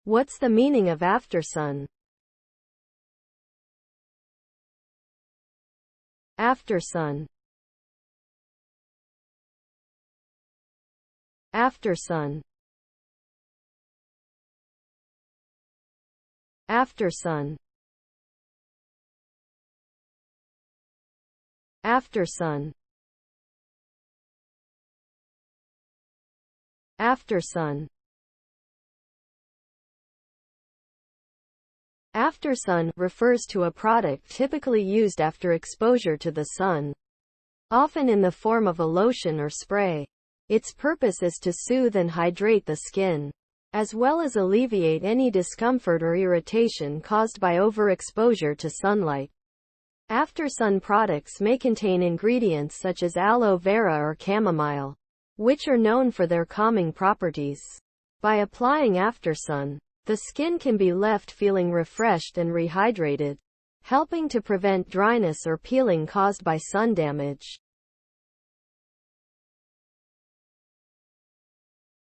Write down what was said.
What's the meaning of aftersun? Aftersun. Aftersun. Aftersun. Aftersun. Aftersun. Aftersun refers to a product typically used after exposure to the sun, often in the form of a lotion or spray. Its purpose is to soothe and hydrate the skin, as well as alleviate any discomfort or irritation caused by overexposure to sunlight. Aftersun products may contain ingredients such as aloe vera or chamomile, which are known for their calming properties. By applying aftersun, the skin can be left feeling refreshed and rehydrated, helping to prevent dryness or peeling caused by sun damage.